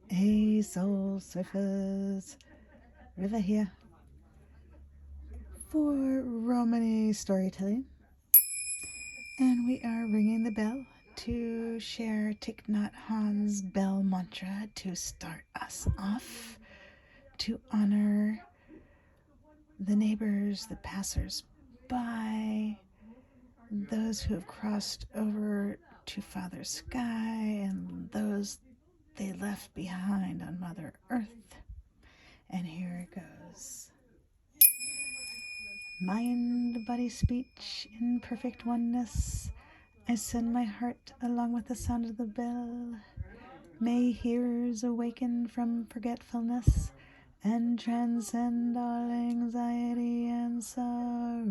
Hey, soul surfers, River here for Romany storytelling, and we are ringing the bell to share Thich Nhat Hanh's bell mantra to start us off, to honor the neighbors, the passers by, those who have crossed over to Father Sky, and those they left behind on Mother Earth. And here it goes. Mind, body, speech in perfect oneness. I send my heart along with the sound of the bell. May hearers awaken from forgetfulness and transcend all anxiety and sorrow.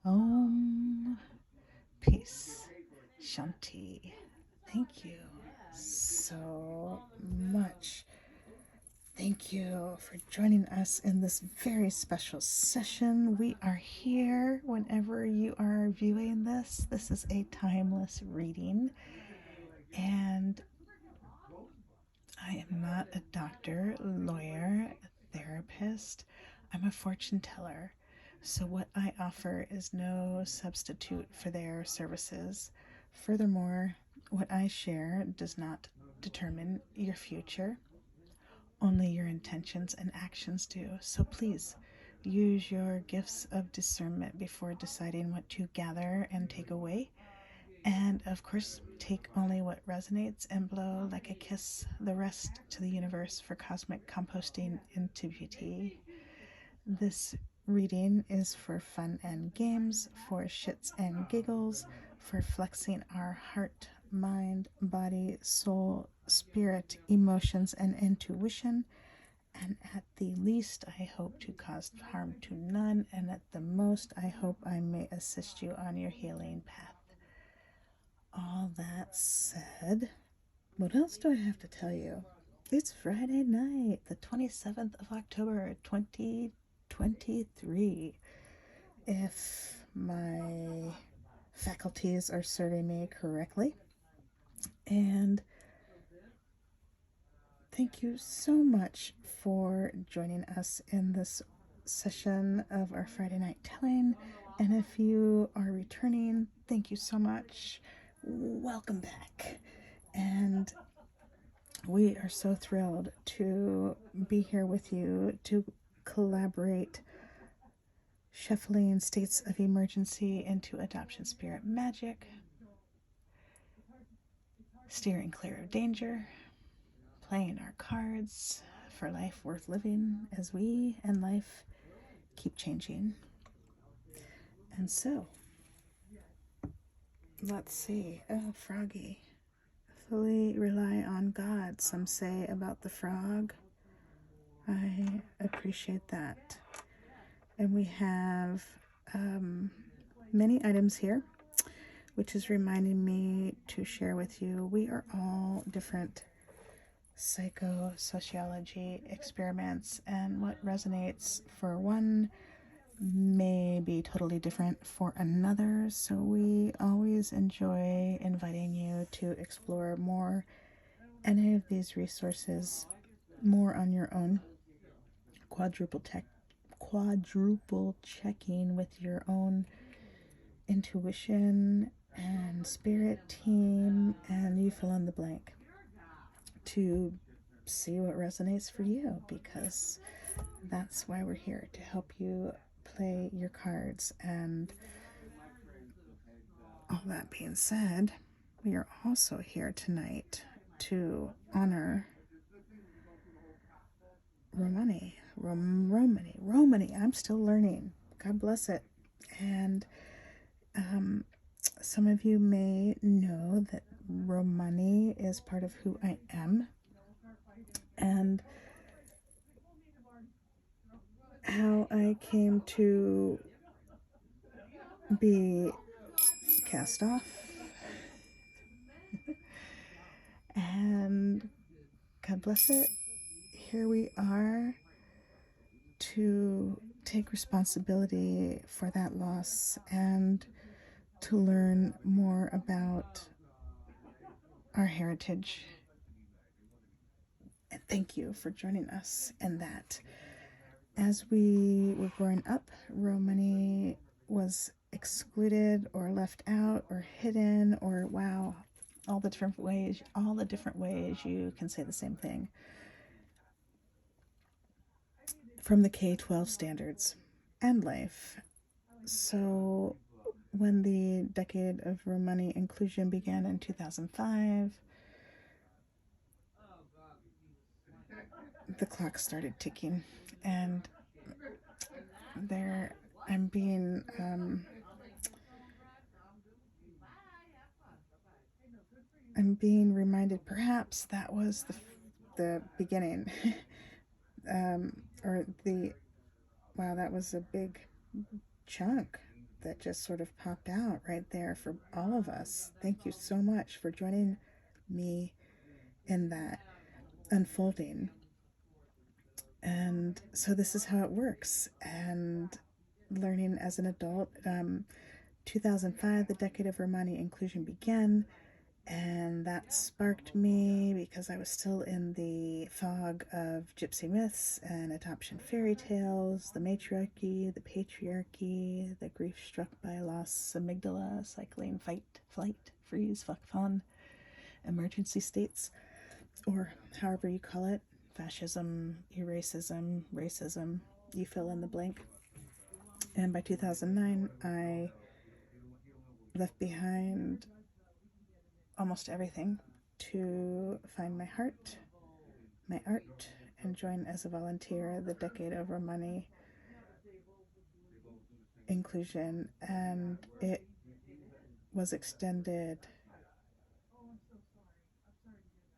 Om. Peace. Shanti. Thank you so much. Thank you for joining us in this very special session. We are here whenever you are viewing this. This is a timeless reading, and I am not a doctor, lawyer, therapist. I'm a fortune teller. So, what I offer is no substitute for their services. Furthermore, what I share does not determine your future. Only your intentions and actions do. So please use your gifts of discernment before deciding what to gather and take away. And of course, take only what resonates and blow like a kiss the rest to the universe for cosmic composting into beauty. This reading is for fun and games, for shits and giggles, for flexing our heart, mind, body, soul, spirit, emotions, and intuition. And at the least, I hope to cause harm to none, and at the most, I hope I may assist you on your healing path. All that said, what else do I have to tell you? It's Friday night, the 27th of October, 2023. If my faculties are serving me correctly. And thank you so much for joining us in this session of our Friday night telling. And if you are returning, thank you so much. Welcome back. And we are so thrilled to be here with you to collaborate, shuffling states of emergency into adoption spirit magic, steering clear of danger, playing our cards for life worth living as we and life keep changing. And so, let's see. Oh, froggy. Fully rely on God, some say about the frog. I appreciate that. And we have many items here, which is reminding me to share with you. We are all different psychosociology experiments, and what resonates for one may be totally different for another. So we always enjoy inviting you to explore more any of these resources more on your own. Quadruple checking with your own intuition and spirit team, and you fill in the blank to see what resonates for you, because that's why we're here, to help you play your cards. And all that being said, we are also here tonight to honor Romany. I'm still learning. God bless it. And some of you may know that Romany is part of who I am, and how I came to be cast off. And God bless it. Here we are to take responsibility for that loss and to learn more about our heritage. And thank you for joining us in that. As we were growing up, Romany was excluded or left out or hidden or wow, all the different ways you can say the same thing from the K-12 standards and life. So when the decade of Romani inclusion began in 2005, the clock started ticking, and there I'm being reminded perhaps that was the beginning. Or the wow, that was a big chunk that just sort of popped out right there for all of us. Thank you so much for joining me in that unfolding. And so this is how it works. And learning as an adult, 2005, the decade of Romani inclusion began. And that sparked me because I was still in the fog of gypsy myths and adoption fairy tales, the matriarchy, the patriarchy, the grief struck by loss, amygdala, cycling, fight, flight, freeze, fuck, fawn, emergency states, or however you call it, fascism, eracism, racism, you fill in the blank. And by 2009, I left behind almost everything to find my heart, my art, and join as a volunteer the decade of Romani inclusion. And it was extended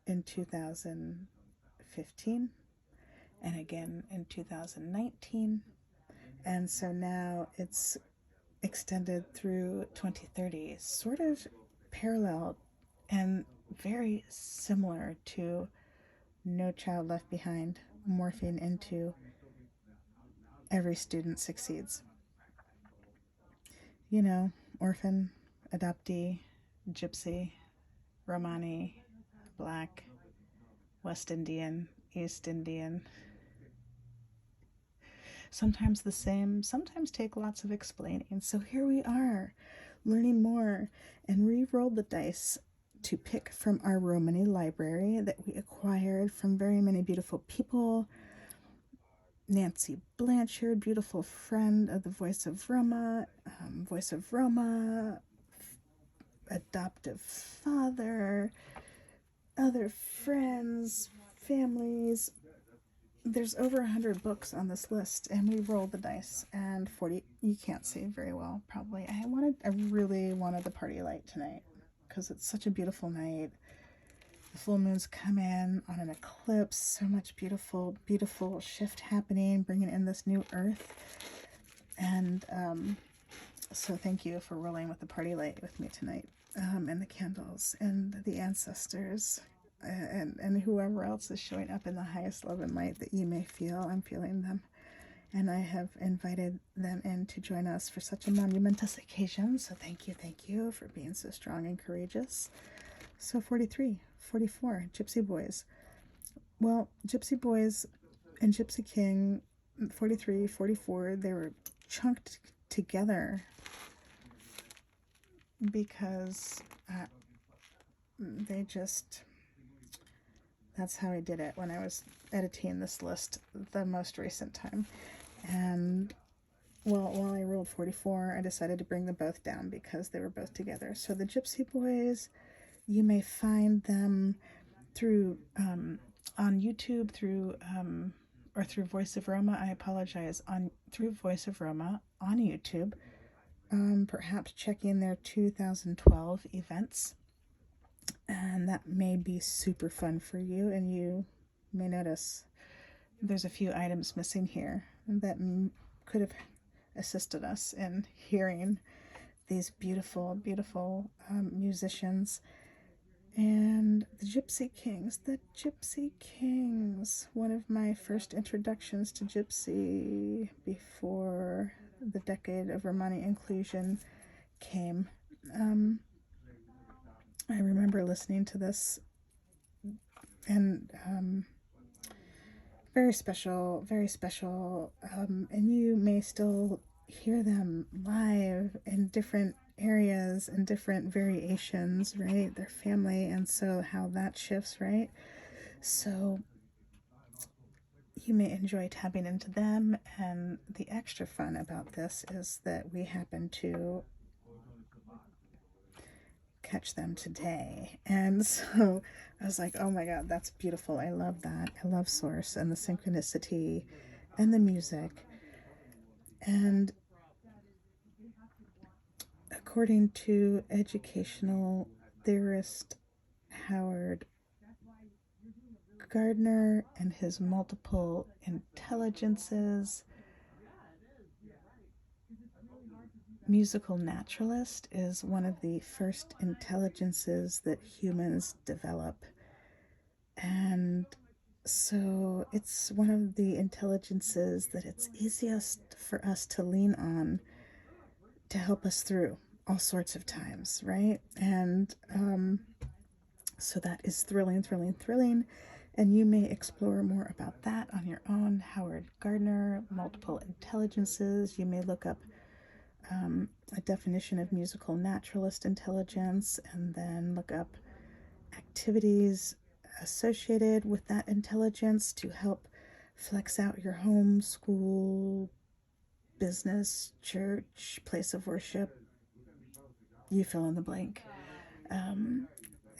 in 2015 and again in 2019. And so now it's extended through 2030, sort of parallel and very similar to No Child Left Behind, morphing into Every Student Succeeds. You know, orphan, adoptee, gypsy, Romani, black, West Indian, East Indian. Sometimes the same, sometimes take lots of explaining. So here we are, learning more, and re-rolled the dice to pick from our Romany Library that we acquired from very many beautiful people. Nancy Blanchard, beautiful friend of the Voice of Roma, adoptive father, other friends, families. There's over 100 books on this list, and we rolled the dice, and 40, you can't see very well, probably. I really wanted the party light tonight, because it's such a beautiful night. The full moons come in on an eclipse, so much beautiful, beautiful shift happening, bringing in this new earth. And so thank you for rolling with the party light with me tonight, and the candles, and the ancestors, and whoever else is showing up in the highest love and light that you may feel. I'm feeling them. And I have invited them in to join us for such a monumentous occasion. So thank you for being so strong and courageous. So 43, 44, Gypsy Boys. Well, Gypsy Boys and Gypsy King, 43, 44, they were chunked together because that's how I did it when I was editing this list the most recent time. And well, while I rolled 44, I decided to bring them both down because they were both together. So the Gypsy Boys, you may find them through on YouTube, through Voice of Roma. I apologize, through Voice of Roma on YouTube. Perhaps checking their 2012 events, and that may be super fun for you. And you may notice there's a few items missing here that could have assisted us in hearing these beautiful, beautiful musicians. And the Gypsy Kings, one of my first introductions to Gypsy before the decade of Romani inclusion came. I remember listening to this, and very special, very special. And you may still hear them live in different areas and different variations, right? Their family, and so how that shifts, right? So you may enjoy tapping into them. And the extra fun about this is that we happen to catch them today. And so I was like, oh my God, that's beautiful. I love that. I love Source and the synchronicity and the music. And according to educational theorist Howard Gardner and his multiple intelligences, musical naturalist is one of the first intelligences that humans develop. And so it's one of the intelligences that it's easiest for us to lean on to help us through all sorts of times, right? And so that is thrilling, thrilling, thrilling. And you may explore more about that on your own. Howard Gardner, multiple intelligences. You may look up a definition of musical naturalist intelligence and then look up activities associated with that intelligence to help flex out your home, school, business, church, place of worship. You fill in the blank.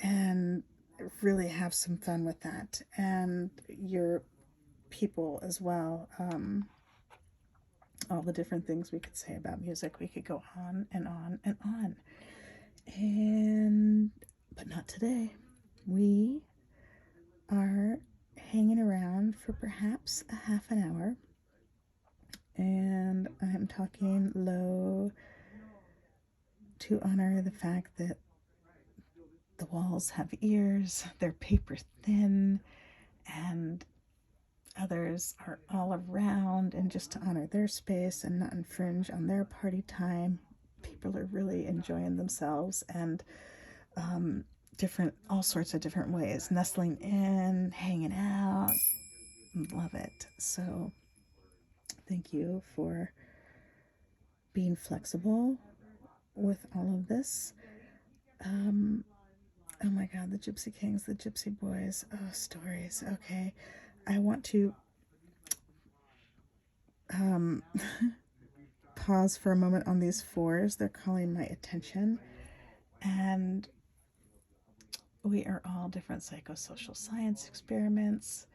And really have some fun with that. And your people as well. All the different things we could say about music. We could go on and on and on. But not today. We are hanging around for perhaps a half an hour. And I'm talking low to honor the fact that the walls have ears, they're paper thin, and others are all around, and just to honor their space and not infringe on their party time. People are really enjoying themselves, and all sorts of different ways, nestling in, hanging out. Love it. So thank you for being flexible with all of this. Oh my God, the Gypsy Kings, the Gypsy Boys. Oh, stories. Okay. I want to pause for a moment on these fours. They're calling my attention. And we are all different psychosocial science experiments.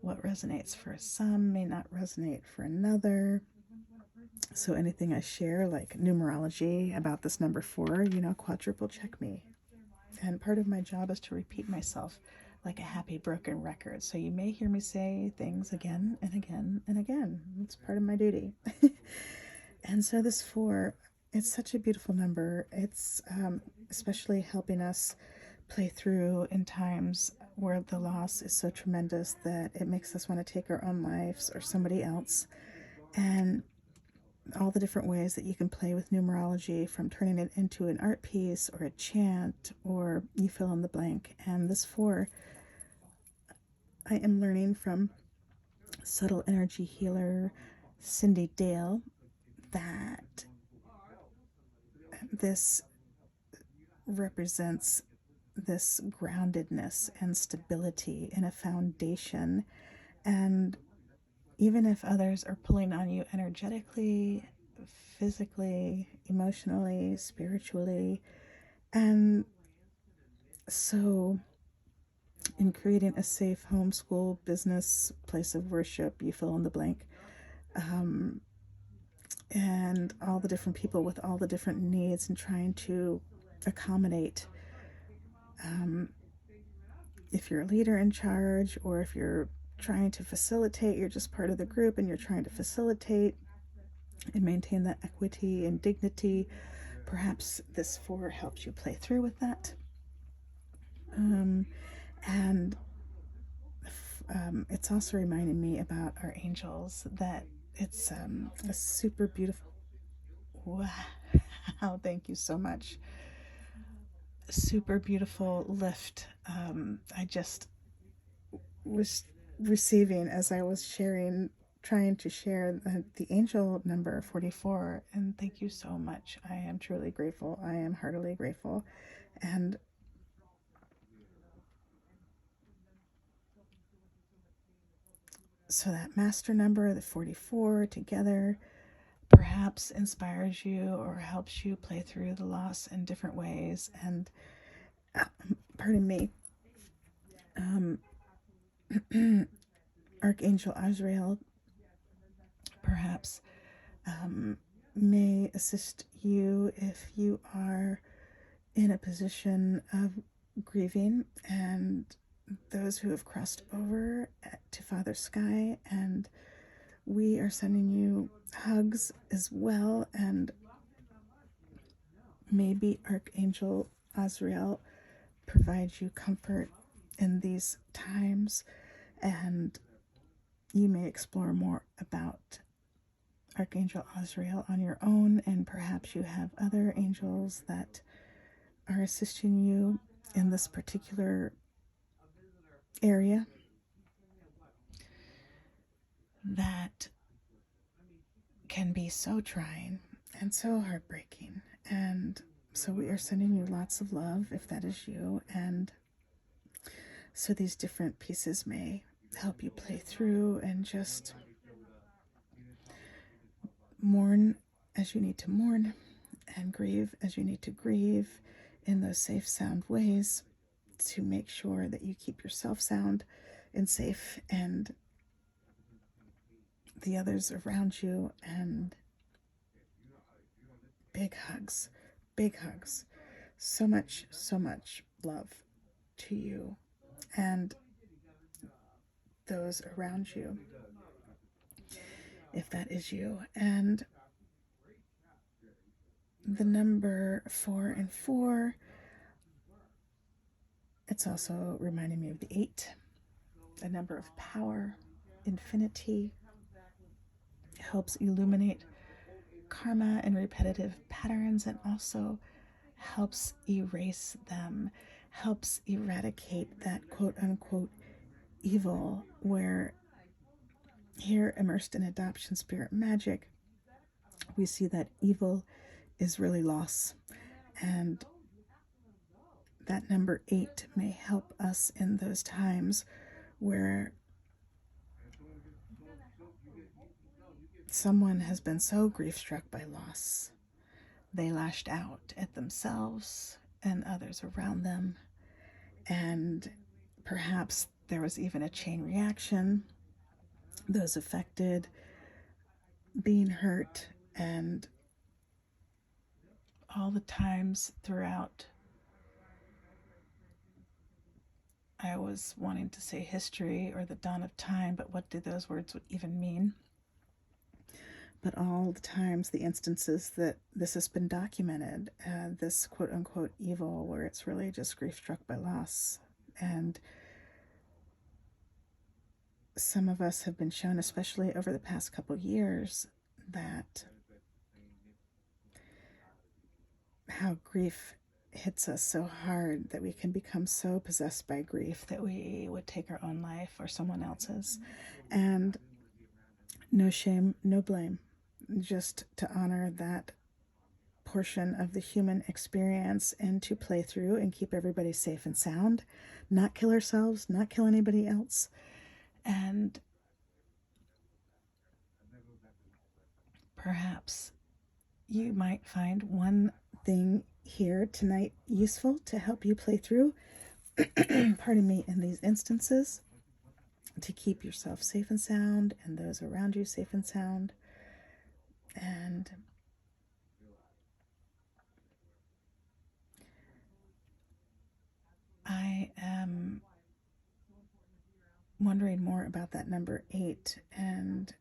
What resonates for some may not resonate for another. So anything I share, like numerology about this number 4, quadruple check me. And part of my job is to repeat myself like a happy broken record. So you may hear me say things again and again and again. It's part of my duty. And so this 4, it's such a beautiful number. It's especially helping us play through in times where the loss is so tremendous that it makes us want to take our own lives or somebody else. And all the different ways that you can play with numerology, from turning it into an art piece or a chant, or you fill in the blank. And this 4, I am learning from subtle energy healer Cindy Dale that this represents this groundedness and stability in a foundation. And even if others are pulling on you energetically, physically, emotionally, spiritually, and so in creating a safe home, school, business, place of worship, you fill in the blank, and all the different people with all the different needs and trying to accommodate, if you're a leader in charge, or if you're trying to facilitate, you're just part of the group and you're trying to facilitate and maintain that equity and dignity. Perhaps this 4 helps you play through with that. And it's also reminding me about our angels, that it's a super beautiful. Wow, thank you so much. super beautiful lift I just was receiving as I was sharing, trying to share the angel number 44. And thank you so much. I am truly grateful. I am heartily grateful. And so that master number, the 44, together perhaps inspires you or helps you play through the loss in different ways. And pardon me, um, Archangel Azrael perhaps may assist you if you are in a position of grieving, and those who have crossed over to Father Sky. And we are sending you hugs as well. And maybe Archangel Azrael provides you comfort in these times. And you may explore more about Archangel Azrael on your own, and perhaps you have other angels that are assisting you in this particular area that can be so trying and so heartbreaking. And so we are sending you lots of love if that is you. And so these different pieces may help you play through and just mourn as you need to mourn and grieve as you need to grieve in those safe, sound ways to make sure that you keep yourself sound and safe and the others around you. And big hugs, big hugs. So much, so much love to you and those around you, if that is you. And the number 4 and 4, it's also reminding me of the 8, a number of power, infinity, helps illuminate karma and repetitive patterns, and also helps erase them, helps eradicate that quote unquote evil, where here, immersed in adoption spirit magic, we see that evil is really loss. And that number 8 may help us in those times where someone has been so grief struck by loss, they lashed out at themselves and others around them. And perhaps there was even a chain reaction, those affected being hurt, and all the times throughout, I was wanting to say history or the dawn of time, but what do those words even mean? But all the times, the instances that this has been documented, this quote unquote evil, where it's really just grief struck by loss. And some of us have been shown, especially over the past couple years, that how grief hits us so hard that we can become so possessed by grief that we would take our own life or someone else's. And no shame, no blame, just to honor that portion of the human experience and to play through and keep everybody safe and sound, not kill ourselves, not kill anybody else. And perhaps you might find one thing here tonight useful to help you play through, pardon me, in these instances, to keep yourself safe and sound and those around you safe and sound. And I am wondering more about that number 8 and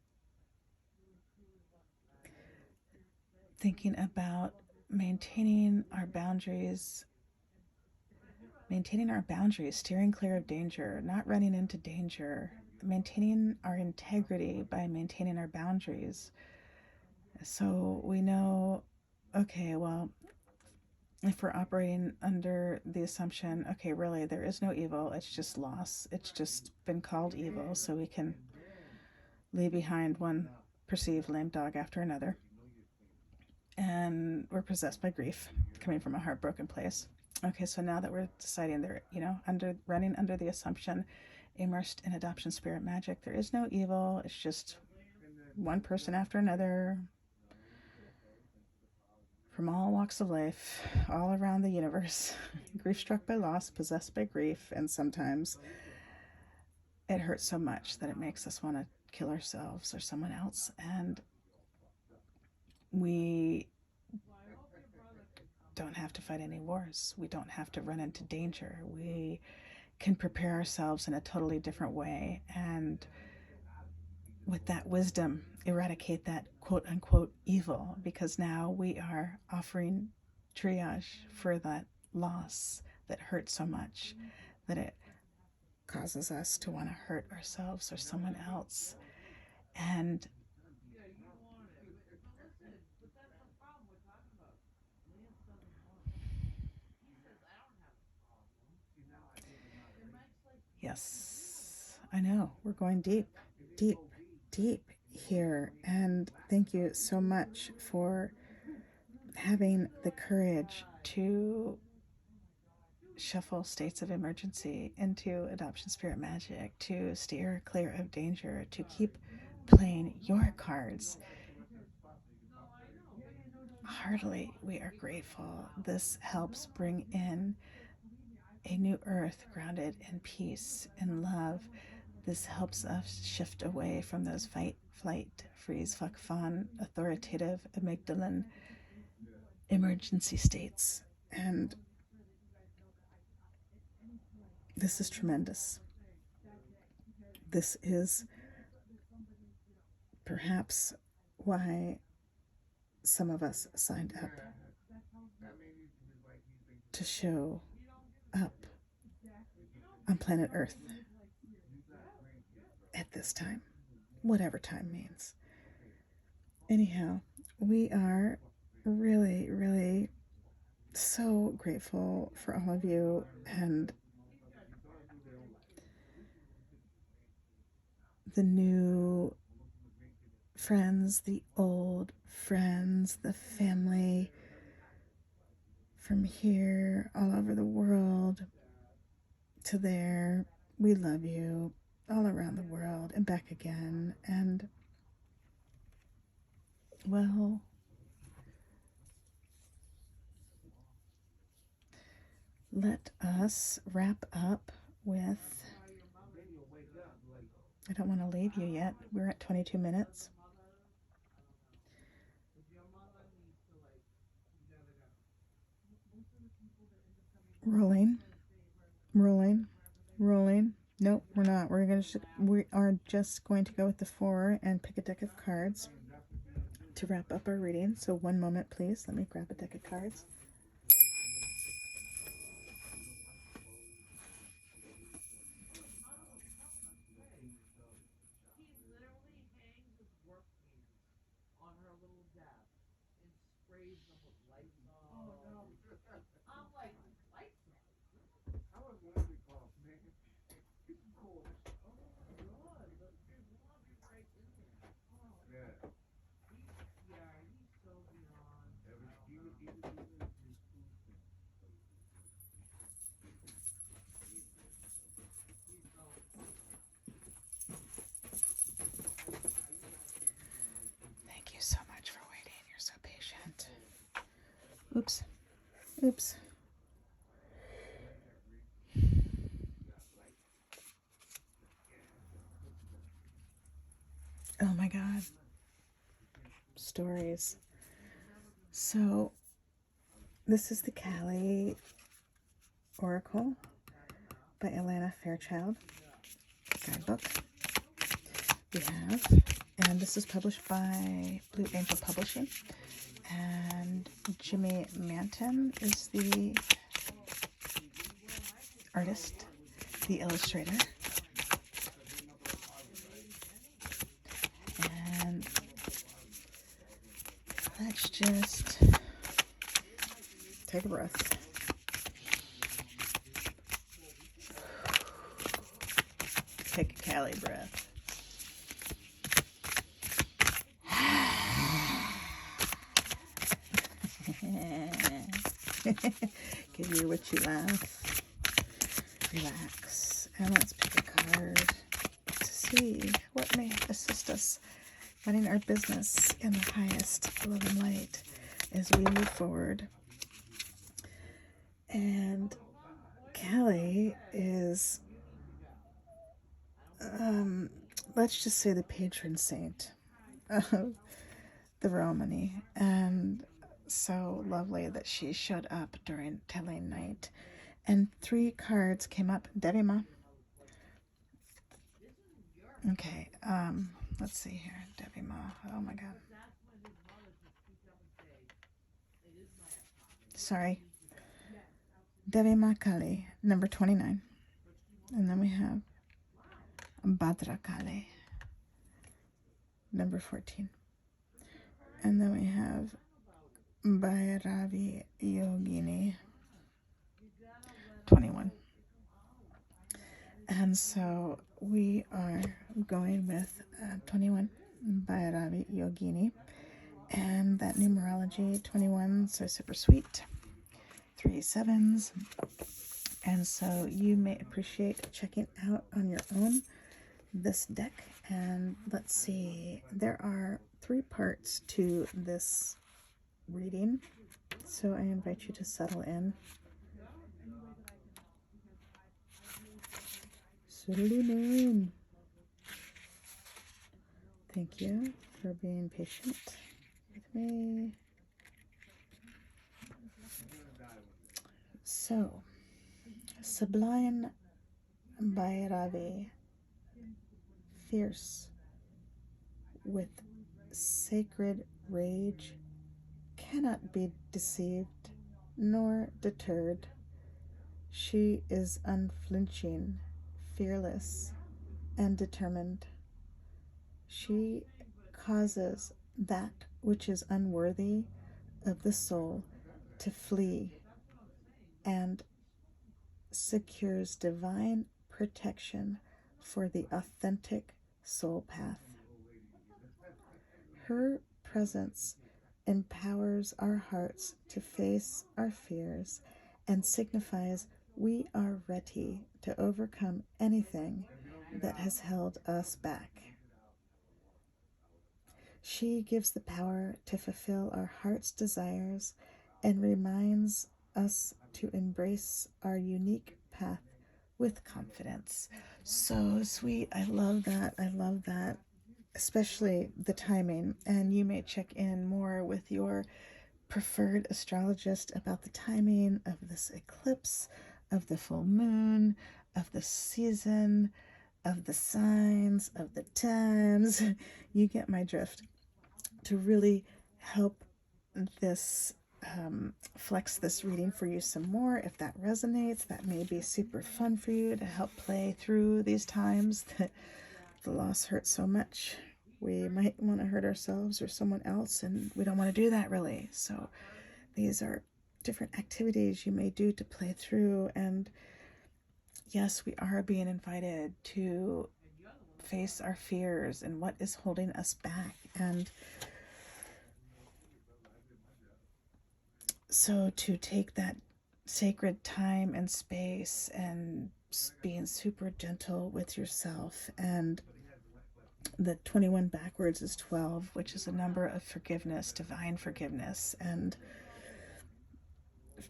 thinking about maintaining our boundaries, steering clear of danger, not running into danger, maintaining our integrity by maintaining our boundaries. So we know, okay, well, if we're operating under the assumption, okay, really, there is no evil, it's just loss, it's just been called evil, so we can leave behind one perceived lame dog after another, and we're possessed by grief coming from a heartbroken place. Okay, so now that we're deciding they're, running under the assumption, immersed in adoption spirit magic, there is no evil, it's just one person after another from all walks of life, all around the universe, grief struck by loss, possessed by grief, and sometimes it hurts so much that it makes us want to kill ourselves or someone else. And we don't have to fight any wars. We don't have to run into danger. We can prepare ourselves in a totally different way. And with that wisdom, eradicate that quote unquote evil, because now we are offering triage for that loss that hurts so much that it causes us to want to hurt ourselves or someone else. And yes, I know we're going deep, deep, deep here. And thank you so much for having the courage to shuffle states of emergency into adoption spirit magic, to steer clear of danger, to keep playing your cards. Heartily, we are grateful. This helps bring in a new earth grounded in peace and love. This helps us shift away from those fight, flight, freeze, fuck, fawn, authoritative, amygdalan emergency states. And this is tremendous. This is perhaps why some of us signed up to show up on planet Earth at this time, whatever time means. Anyhow, we are really, really so grateful for all of you, and the new friends, the old friends, the family from here all over the world to there. We love you all around the world and back again. And well, let us wrap up with, I don't want to leave you yet. We're at 22 minutes. Rolling, rolling, rolling. Nope, we're not. We are just going to go with the 4 and pick a deck of cards to wrap up our reading. So one moment, please. Let me grab a deck of cards. Thank you so much for waiting. You're so patient. Oops. Oops. Oh my God. Stories. So, this is the Cali Oracle by Alana Fairchild guidebook. We have, and this is published by Blue Angel Publishing, and Jimmy Manton is the artist, the illustrator. And let's just Take a breath. Take a Cali breath. Give you what you laugh. Relax. And let's pick a card to see what may assist us running our business in the highest love and light as we move forward. And Callie is, let's just say, the patron saint of the Romany. And so lovely that she showed up during telling night. And 3 cards came up. Devima. Okay, let's see here. Devima. Oh my God. Sorry. Devima Kali, number 29. And then we have Badra Kali, number 14. And then we have Bhairavi Yogini, 21. And so we are going with 21, Bhairavi Yogini. And that numerology, 21, so super sweet. 3 7s. And so you may appreciate checking out on your own this deck. And let's see, there are 3 parts to this reading, so I invite you to settle in. Settle in. Thank you for being patient with me. So, Sublime Bhairavi, fierce with sacred rage, cannot be deceived nor deterred. She is unflinching, fearless, and determined. She causes that which is unworthy of the soul to flee and secures divine protection for the authentic soul path. Her presence empowers our hearts to face our fears and signifies we are ready to overcome anything that has held us back. She gives the power to fulfill our heart's desires and reminds us to embrace our unique path with confidence. So sweet. I love that. I love that. Especially the timing. And you may check in more with your preferred astrologist about the timing of this eclipse, of the full moon, of the season, of the signs, of the times. You get my drift. To really help this flex this reading for you some more. If that resonates, that may be super fun for you to help play through these times that the loss hurts so much. We might want to hurt ourselves or someone else, and we don't want to do that really. So these are different activities you may do to play through. And yes, we are being invited to face our fears and what is holding us back. And so to take that sacred time and space and being super gentle with yourself. And the 21 backwards is 12, which is a number of forgiveness, divine forgiveness, and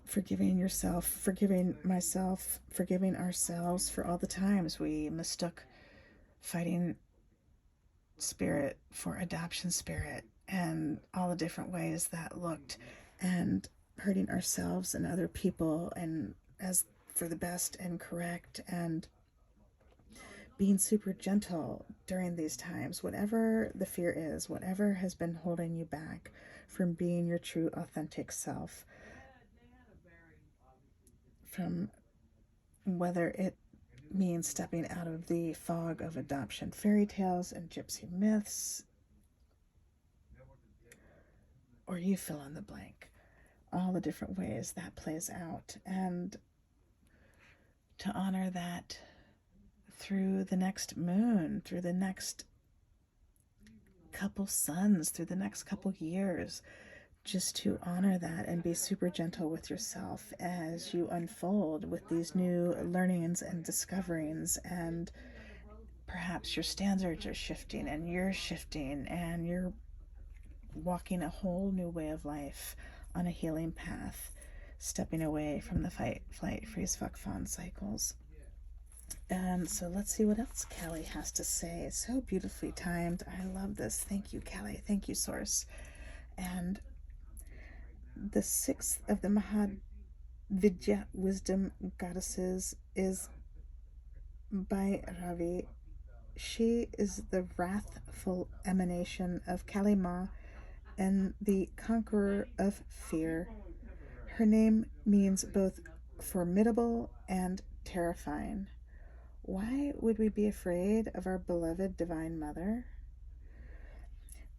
forgiving yourself, forgiving myself, forgiving ourselves for all the times we mistook fighting spirit for adoption spirit, and all the different ways that looked, and hurting ourselves and other people and as for the best and correct, and being super gentle during these times, whatever the fear is, whatever has been holding you back from being your true authentic self, from whether it means stepping out of the fog of adoption fairy tales and gypsy myths, or you fill in the blank. all the different ways that plays out, and to honor that through the next moon, through the next couple suns, through the next couple years, just to honor that and be super gentle with yourself as you unfold with these new learnings and discoverings. And perhaps your standards are shifting and you're shifting and you're walking a whole new way of life on a healing path, stepping away from the fight, flight, freeze, fuck, fawn cycles. And so let's see what else Callie has to say. So beautifully timed. I love this. Thank you, Callie. Thank you, Source. And the sixth of the Mahavidya wisdom goddesses is by Ravi. She is the wrathful emanation of Kali Ma and the conqueror of fear. Her name means both formidable and terrifying. Why would we be afraid of our beloved Divine Mother?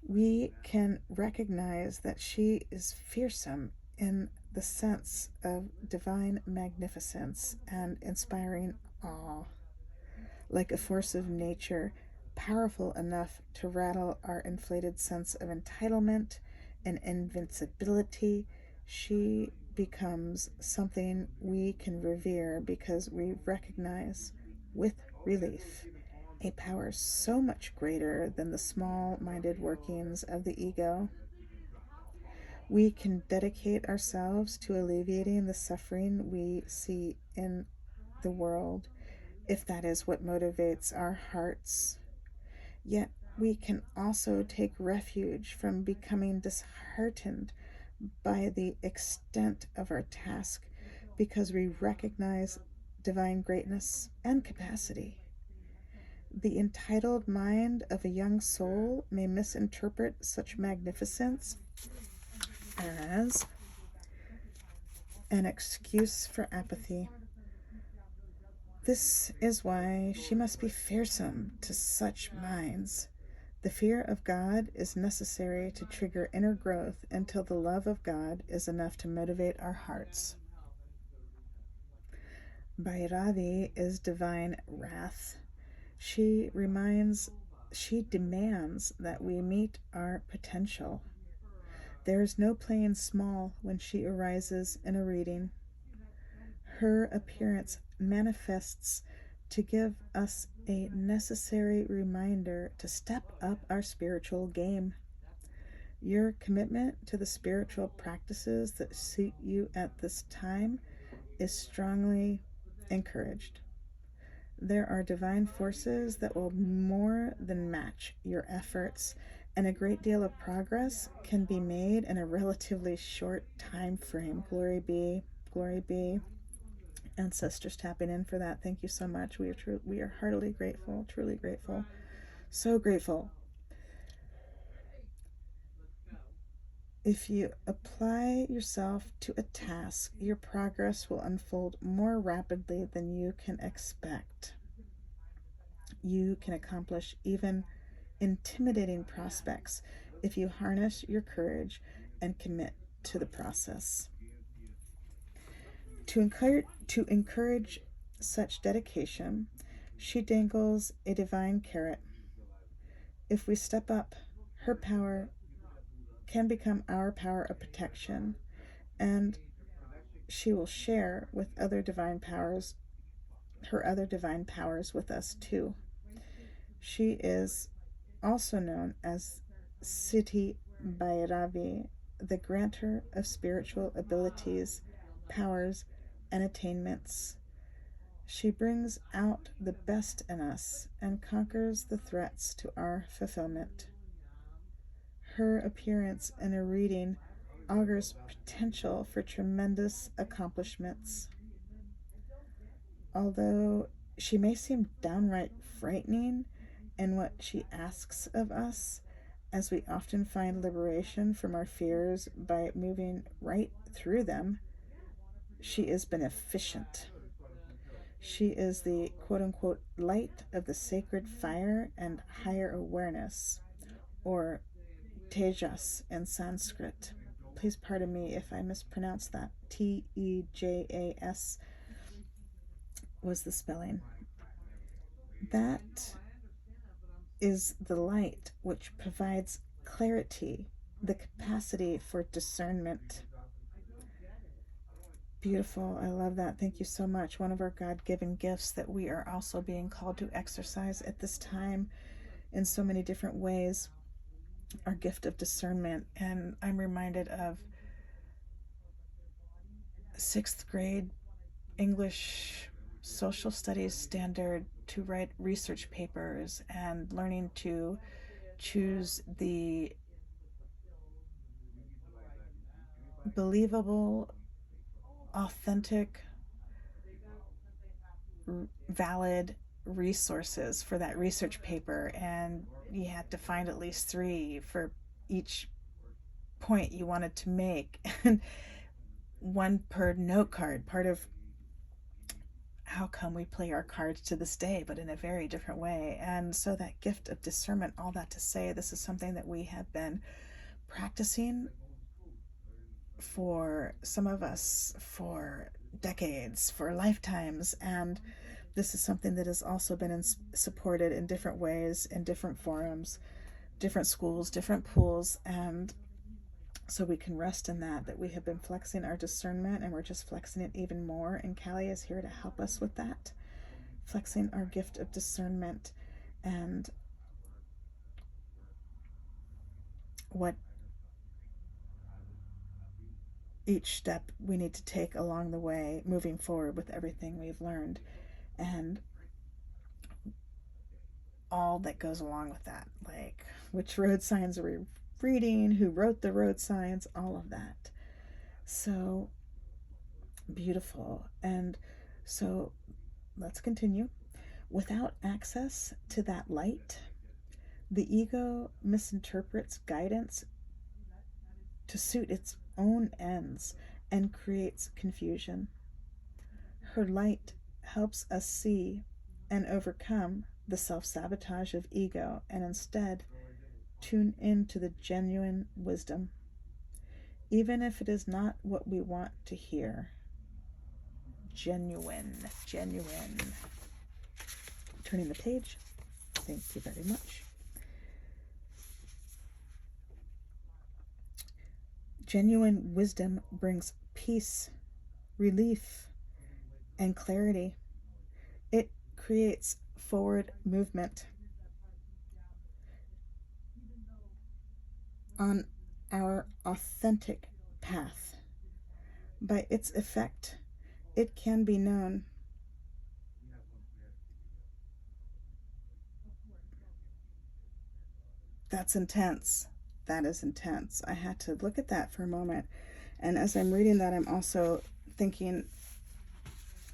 We can recognize that she is fearsome in the sense of divine magnificence and inspiring awe, like a force of nature, powerful enough to rattle our inflated sense of entitlement and invincibility. She becomes something we can revere because we recognize with relief a power so much greater than the small-minded workings of the ego. We can dedicate ourselves to alleviating the suffering we see in the world, if that is what motivates our hearts. Yet we can also take refuge from becoming disheartened by the extent of our task because we recognize divine greatness and capacity. The entitled mind of a young soul may misinterpret such magnificence as an excuse for apathy. This is why she must be fearsome to such minds. The fear of God is necessary to trigger inner growth until the love of God is enough to motivate our hearts. Bhairavi is divine wrath. She demands that we meet our potential. There is no playing small when she arises in a reading. Her appearance manifests to give us a necessary reminder to step up our spiritual game. Your commitment to the spiritual practices that suit you at this time is strongly encouraged. There are divine forces that will more than match your efforts, and a great deal of progress can be made in a relatively short time frame. Glory be, glory be. Ancestors tapping in for that. Thank you so much. We are heartily grateful, truly grateful, so grateful. If you apply yourself to a task, your progress will unfold more rapidly than you can expect. You can accomplish even intimidating prospects if you harness your courage and commit to the process. To encourage such dedication, she dangles a divine carrot. If we step up, her power can become our power of protection, and she will share with other divine powers, her other divine powers with us too. She is also known as Siddhi Bhairavi, the grantor of spiritual abilities, powers, and attainments. She brings out the best in us and conquers the threats to our fulfillment. Her appearance in a reading augurs potential for tremendous accomplishments. Although she may seem downright frightening in what she asks of us, as we often find liberation from our fears by moving right through them, she is beneficent. She is the quote-unquote light of the sacred fire and higher awareness, or Tejas in Sanskrit. please pardon me if I mispronounced that. Tejas was the spelling. That is the light which provides clarity, the capacity for discernment. Beautiful. I love that. Thank you so much. One of our God-given gifts that we are also being called to exercise at this time in so many different ways, our gift of discernment. And I'm reminded of 6th grade English social studies standard to write research papers and learning to choose the believable, authentic, valid resources for that research paper, and you had to find at least 3 for each point you wanted to make, and 1 per note card. Part of how come we play our cards to this day, but in a very different way. And so that gift of discernment, all that to say, this is something that we have been practicing for some of us for decades, for lifetimes, and this is something that has also been supported in different ways, in different forums, different schools, different pools, and so we can rest in that we have been flexing our discernment, and we're just flexing it even more, and Callie is here to help us with that, flexing our gift of discernment and what each step we need to take along the way, moving forward with everything we've learned, and all that goes along with that, like which road signs are we reading, who wrote the road signs, all of that. So beautiful. And so let's continue. Without access to that light, the ego misinterprets guidance to suit its own ends and creates confusion. Her light helps us see and overcome the self-sabotage of ego, and instead tune into the genuine wisdom, even if it is not what we want to hear. Genuine. Turning the page. Thank you very much. Genuine wisdom brings peace, relief, and clarity. It creates forward movement on our authentic path. By its effect, it can be known. That's intense. That is intense. I had to look at that for a moment. And as I'm reading that, I'm also thinking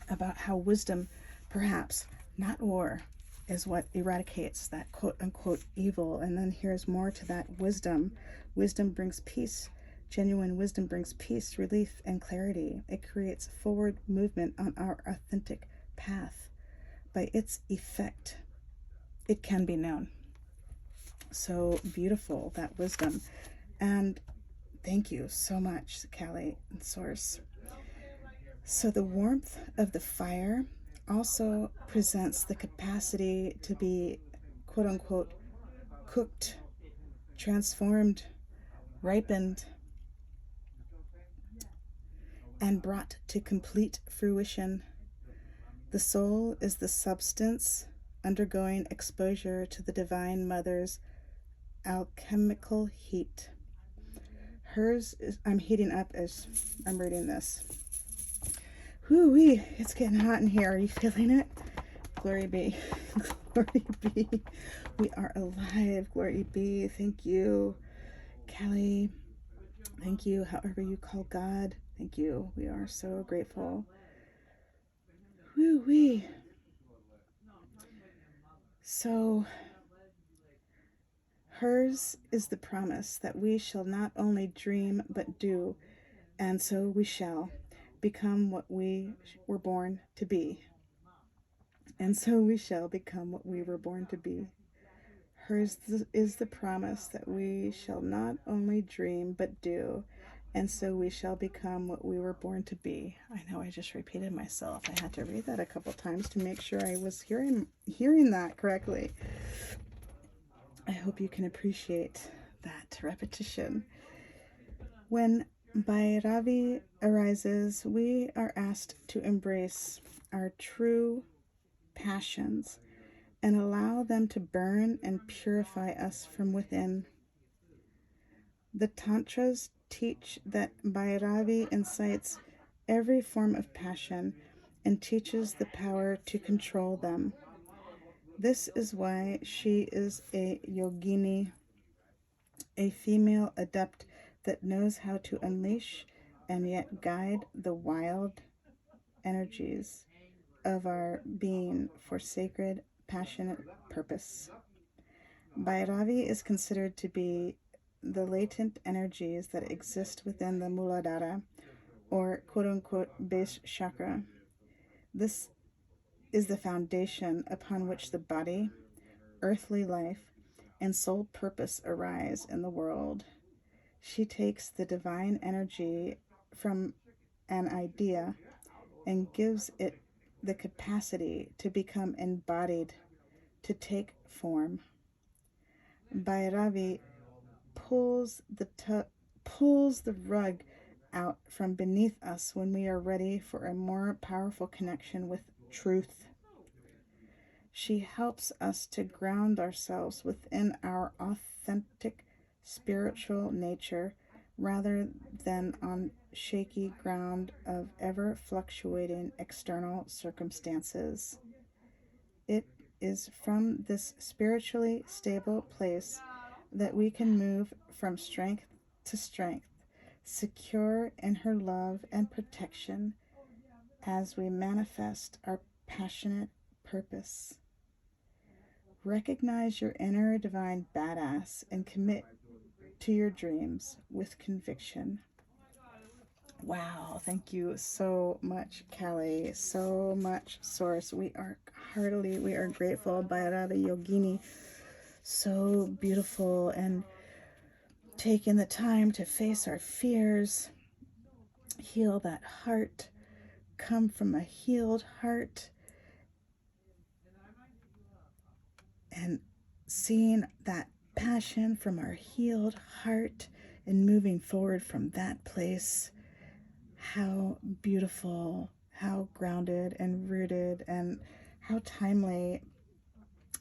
about how wisdom, perhaps not war, is what eradicates that quote-unquote evil. And then here's more to that wisdom. Wisdom brings peace. Genuine wisdom brings peace, relief, and clarity. It creates forward movement on our authentic path. By its effect, it can be known. So beautiful, that wisdom. And thank you so much, Callie and Source. So the warmth of the fire also presents the capacity to be, quote unquote, cooked, transformed, ripened, and brought to complete fruition. The soul is the substance undergoing exposure to the Divine Mother's alchemical heat. Hers is, I'm heating up as I'm reading this. Whoo-wee, it's getting hot in here. Are you feeling it? GloryB. GloryB. We are alive. GloryB. Thank you. Callie. Thank you. However you call God. Thank you. We are so grateful. Whoo-wee. So, hers is the promise that we shall not only dream but do, and so we shall become what we were born to be. And so we shall become what we were born to be. Hers is the promise that we shall not only dream but do, And so we shall become what we were born to be. I know I just repeated myself. I had to read that a couple times to make sure I was hearing that correctly. I hope you can appreciate that repetition. When Bhairavi arises, we are asked to embrace our true passions and allow them to burn and purify us from within. The Tantras teach that Bhairavi incites every form of passion and teaches the power to control them. This is why she is a yogini, a female adept that knows how to unleash and yet guide the wild energies of our being for sacred, passionate purpose. Bhairavi is considered to be the latent energies that exist within the Muladhara, or quote unquote base chakra. This is the foundation upon which the body, earthly life, and soul purpose arise in the world. She takes the divine energy from an idea and gives it the capacity to become embodied, to take form. Bhairavi pulls the rug out from beneath us when we are ready for a more powerful connection with truth. She helps us to ground ourselves within our authentic spiritual nature rather than on shaky ground of ever fluctuating external circumstances. It is from this spiritually stable place that we can move from strength to strength, secure in her love and protection as we manifest our passionate purpose. Recognize your inner divine badass and commit to your dreams with conviction. Wow, thank you so much, Callie. So much, Source. We are grateful. Bhairava Yogini, so beautiful, and taking the time to face our fears, heal that heart, come from a healed heart, and seeing that passion from our healed heart and moving forward from that place. How beautiful, how grounded and rooted, and how timely.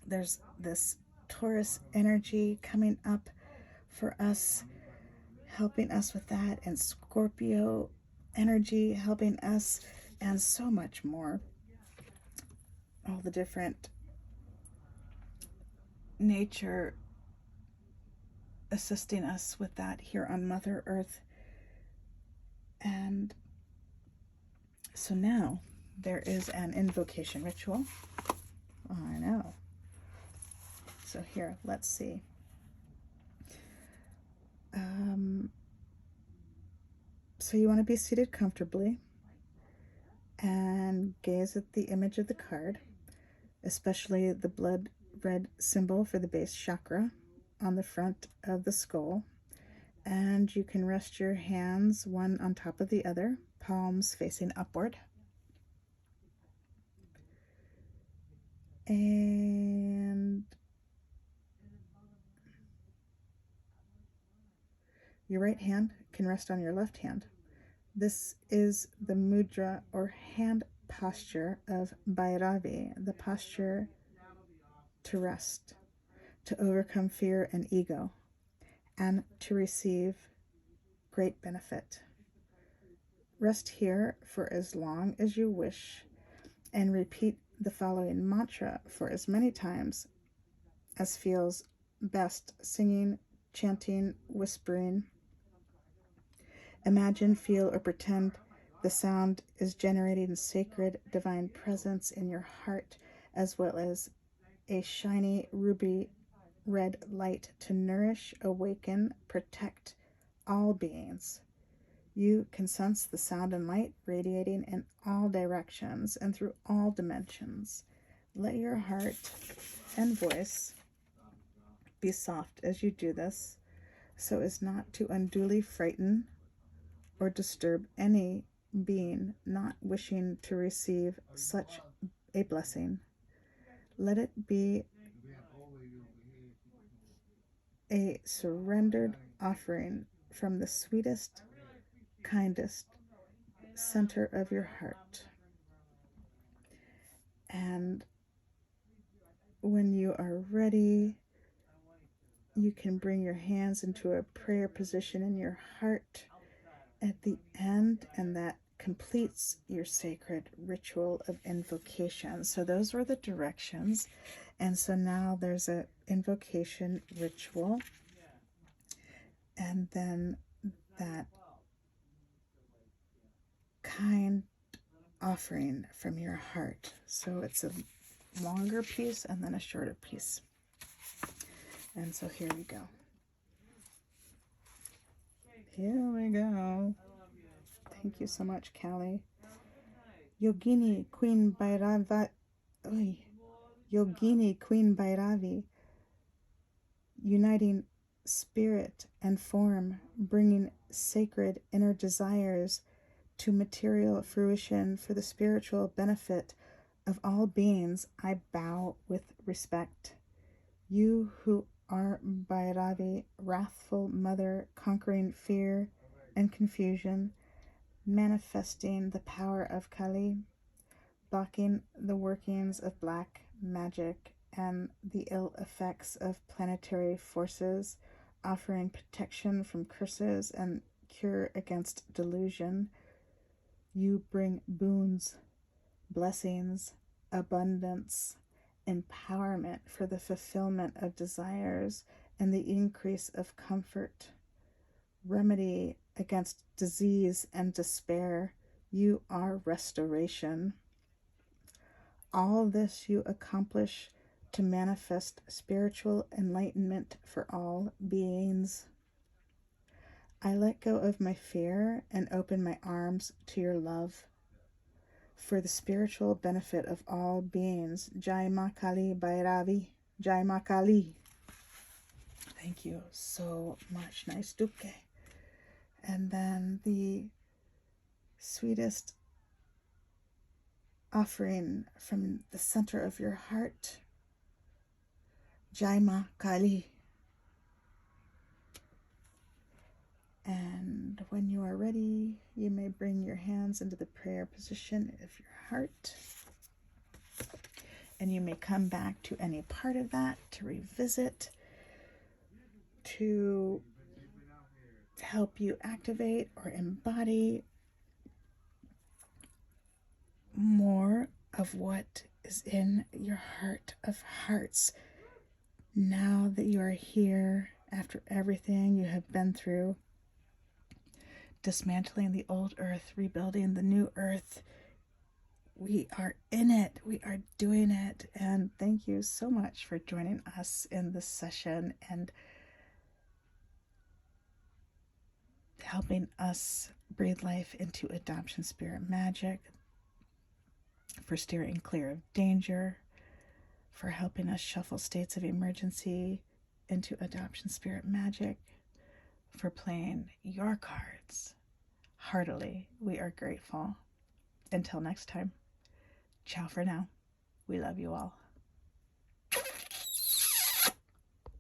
There's this Taurus energy coming up for us, helping us with that, and Scorpio energy helping us, and so much more. All the different nature assisting us with that here on Mother Earth. And so now there is an invocation ritual. Oh, I know. So here, let's see. So you want to be seated comfortably and gaze at the image of the card, especially the blood red symbol for the base chakra on the front of the skull. And you can rest your hands one on top of the other, palms facing upward. And your right hand can rest on your left hand. This is the mudra or hand posture of Bhairavi, the posture to rest, to overcome fear and ego, and to receive great benefit. Rest here for as long as you wish and repeat the following mantra for as many times as feels best, singing, chanting, whispering. Imagine, feel, or pretend the sound is generating sacred divine presence in your heart, as well as a shiny ruby red light to nourish, awaken, protect all beings. You can sense the sound and light radiating in all directions and through all dimensions. Let your heart and voice be soft as you do this, so as not to unduly frighten or disturb any being not wishing to receive such a blessing. Let it be a surrendered offering from the sweetest, kindest center of your heart. And when you are ready, you can bring your hands into a prayer position in your heart at the end, and that completes your sacred ritual of invocation. So those were the directions. And so now there's an invocation ritual, and then that kind offering from your heart. So it's a longer piece and then a shorter piece. And so here we go. Here we go. Thank you so much, Callie. Yogini Queen Bhairava. Yogini Queen Bhairavi, uniting spirit and form, bringing sacred inner desires to material fruition for the spiritual benefit of all beings, I bow with respect. You who are Bhairavi, wrathful mother, conquering fear and confusion, manifesting the power of Kali, blocking the workings of black magic and the ill effects of planetary forces, offering protection from curses and cure against delusion. You bring boons, blessings, abundance, empowerment for the fulfillment of desires and the increase of comfort, remedy against disease and despair. You are restoration. All this you accomplish to manifest spiritual enlightenment for all beings. I let go of my fear and open my arms to your love. For the spiritual benefit of all beings, Jai Ma Kali Bhairavi, Jai Ma Kali. Thank you so much. Nice duke. And then the sweetest offering from the center of your heart, Jai Ma Kali. And when you are ready, you may bring your hands into the prayer position of your heart. And you may come back to any part of that to revisit, to help you activate or embody more of what is in your heart of hearts. Now that you are here, after everything you have been through, dismantling the old earth, rebuilding the new earth, we are in it. We are doing it. And thank you so much for joining us in this session and helping us breathe life into adoption spirit magic, for steering clear of danger, for helping us shuffle states of emergency into adoption spirit magic, for playing your cards. Heartily, we are grateful. Until next time, ciao for now. We love you all.